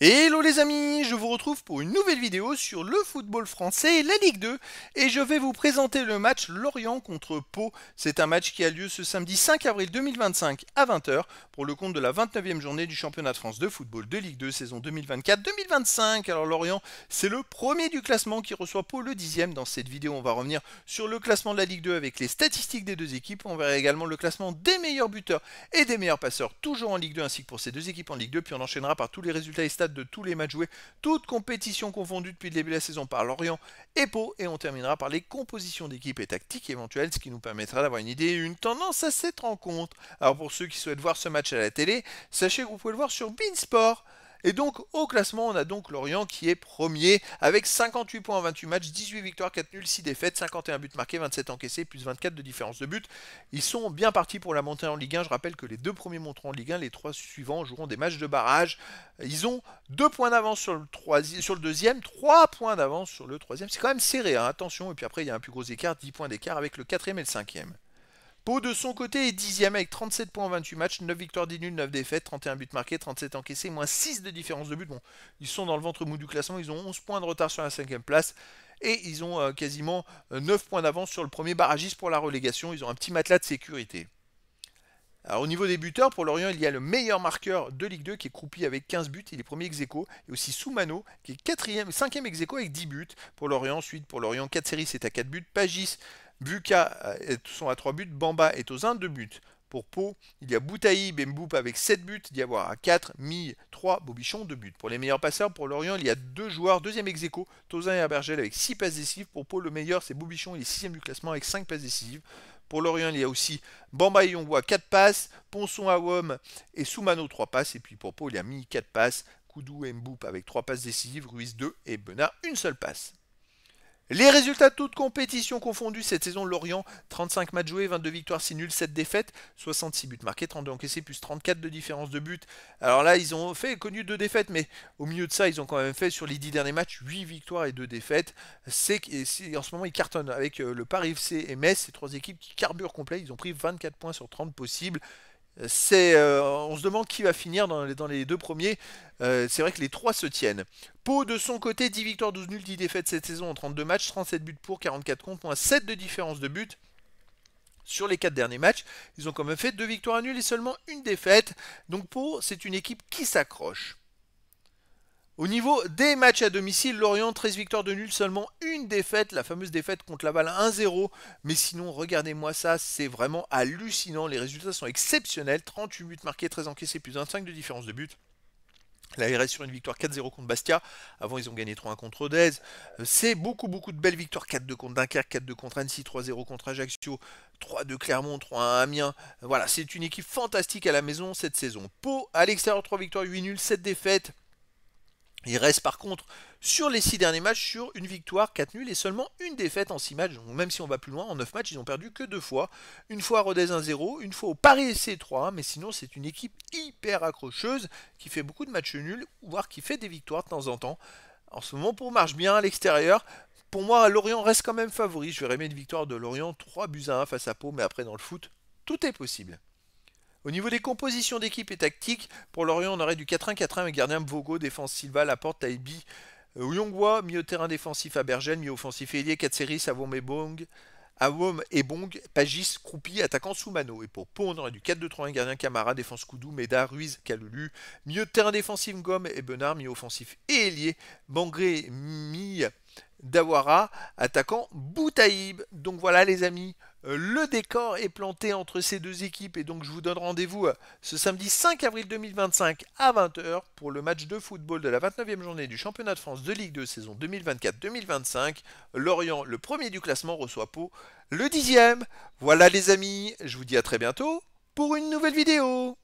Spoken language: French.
Hello les amis, je vous retrouve pour une nouvelle vidéo sur le football français et la Ligue 2 et je vais vous présenter le match Lorient contre Pau. C'est un match qui a lieu ce samedi 5 avril 2025 à 20 h pour le compte de la 29e journée du championnat de France de football de Ligue 2 saison 2024-2025. Alors Lorient, c'est le premier du classement qui reçoit Pau le 10e. Dans cette vidéo, on va revenir sur le classement de la Ligue 2 avec les statistiques des deux équipes. On verra également le classement des meilleurs buteurs et des meilleurs passeurs toujours en Ligue 2 ainsi que pour ces deux équipes en Ligue 2. Puis on enchaînera par tous les résultats et stats de tous les matchs joués, toutes compétitions confondues depuis le début de la saison par Lorient et Pau, et on terminera par les compositions d'équipes et tactiques éventuelles, ce qui nous permettra d'avoir une idée et une tendance à cette rencontre. Alors pour ceux qui souhaitent voir ce match à la télé, sachez que vous pouvez le voir sur beIN Sport. Et donc au classement, on a donc Lorient qui est premier avec 58 points en 28 matchs, 18 victoires, 4 nuls, 6 défaites, 51 buts marqués, 27 encaissés, plus 24 de différence de but. Ils sont bien partis pour la montée en Ligue 1. Je rappelle que les deux premiers monteront en Ligue 1, les trois suivants joueront des matchs de barrage. Ils ont 2 points d'avance sur le deuxième, 3 points d'avance sur le troisième. C'est quand même serré, hein, attention. Et puis après, il y a un plus gros écart, 10 points d'écart avec le quatrième et le cinquième. Pau de son côté est 10e avec 37 points en 28 matchs, 9 victoires, 10 nuls, 9 défaites, 31 buts marqués, 37 encaissés, moins 6 de différence de but. Bon, ils sont dans le ventre mou du classement, ils ont 11 points de retard sur la 5e place et ils ont quasiment 9 points d'avance sur le premier barragiste pour la relégation. Ils ont un petit matelas de sécurité. Alors, au niveau des buteurs, pour Lorient, il y a le meilleur marqueur de Ligue 2 qui est Croupi avec 15 buts, il est premier ex-aequo, et aussi Soumano qui est 5e ex-aequo avec 10 buts pour Lorient. Ensuite, pour Lorient, 4 séries, c'est à 4 buts. Pagis, Buka sont à 3 buts, Bamba est aux 1, 2 buts. Pour Pau, il y a Boutaïb et Mboup avec 7 buts, Diawara à 4, Mille 3, Bobichon 2 buts. Pour les meilleurs passeurs, pour Lorient, il y a 2 joueurs, deuxième ex-aequo, Tozin et Abergel avec 6 passes décisives. Pour Pau, le meilleur, c'est Bobichon, il est 6e du classement avec 5 passes décisives. Pour Lorient, il y a aussi Bamba et Yongwa 4 passes, Ponson Awom et Soumano 3 passes. Et puis pour Pau, il y a mis 4 passes, Koudou et Mboup avec 3 passes décisives, Ruiz 2 et Benard une seule passe. Les résultats de toutes compétitions confondues cette saison, Lorient, 35 matchs joués, 22 victoires, 6 nuls, 7 défaites, 66 buts marqués, 32 encaissés, plus 34 de différence de but. Alors là, ils ont connu 2 défaites, mais au milieu de ça, ils ont quand même fait sur les 10 derniers matchs 8 victoires et 2 défaites. En ce moment, ils cartonnent avec le Paris FC et Metz, ces 3 équipes qui carburent complet. Ils ont pris 24 points sur 30 possibles. On se demande qui va finir dans les deux premiers. C'est vrai que les trois se tiennent. Pau de son côté, 10 victoires, 12 nuls, 10 défaites cette saison en 32 matchs, 37 buts pour, 44 contre, moins 7 de différence de but. Sur les 4 derniers matchs, ils ont quand même fait 2 victoires nuls et seulement une défaite. Donc Pau, c'est une équipe qui s'accroche. Au niveau des matchs à domicile, Lorient, 13 victoires de nul, seulement une défaite, la fameuse défaite contre Laval 1-0. Mais sinon, regardez-moi ça, c'est vraiment hallucinant. Les résultats sont exceptionnels. 38 buts marqués, 13 encaissés, plus 25 de différence de but. Là, il reste sur une victoire 4-0 contre Bastia. Avant, ils ont gagné 3-1 contre Rodez. C'est beaucoup de belles victoires. 4-2 contre Dunkerque, 4-2 contre Annecy, 3-0 contre Ajaccio, 3-2 Clermont, 3-1 Amiens. Voilà, c'est une équipe fantastique à la maison cette saison. Pau, à l'extérieur, 3 victoires, 8 nuls, 7 défaites. Il reste par contre sur les 6 derniers matchs sur une victoire, 4 nuls et seulement une défaite en 6 matchs. Donc même si on va plus loin, en 9 matchs, ils ont perdu que 2 fois. Une fois à Rodez 1-0, une fois au Paris FC 3-1. Mais sinon, c'est une équipe hyper accrocheuse qui fait beaucoup de matchs nuls, voire qui fait des victoires de temps en temps. En ce moment, Pau marche bien à l'extérieur. Pour moi, Lorient reste quand même favori. Je verrais bien une victoire de Lorient, 3-1 face à Pau. Mais après, dans le foot, tout est possible. Au niveau des compositions d'équipe et tactiques, pour Lorient, on aurait du 4-1-4-1 avec gardien Mvogo, défense Silva, Laporte, Taibi, Uyongwa, milieu de terrain défensif Abergel, milieu offensif Elie, Katseri, Awom et Bong, Pagis, Croupi, attaquant Soumano. Et pour Pau, on aurait du 4-2-3-1, gardien Camara, défense Koudou, Meda, Ruiz, Kalulu, milieu de terrain défensif Ngom et Benard, milieu offensif et Elie, Bangré, Mi, Diawara, attaquant Boutaïb. Donc voilà les amis, le décor est planté entre ces deux équipes et donc je vous donne rendez-vous ce samedi 5 avril 2025 à 20 h pour le match de football de la 29e journée du championnat de France de Ligue 2 saison 2024-2025. Lorient, le premier du classement, reçoit Pau, le 10e. Voilà les amis, je vous dis à très bientôt pour une nouvelle vidéo.